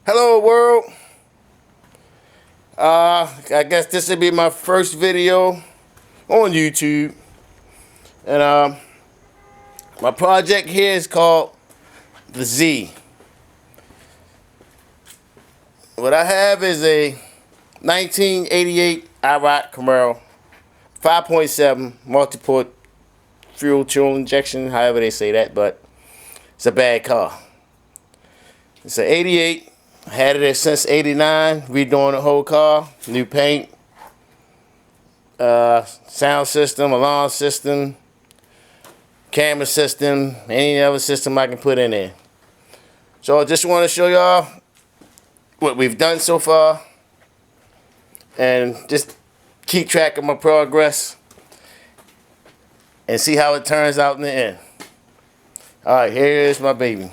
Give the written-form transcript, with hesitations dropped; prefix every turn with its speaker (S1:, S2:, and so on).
S1: Hello world. I guess this will be my first video on YouTube, and my project here is called the Z. What I have is a 1988 IROC Camaro 5.7 multi-port fuel injection, however they say that, but it's a bad car. It's an 88. I had it since 89, redoing the whole car, new paint, sound system, alarm system, camera system, any other system I can put in there. So I just want to show y'all what we've done so far and just keep track of my progress and see how it turns out in the end. Alright, here is my baby.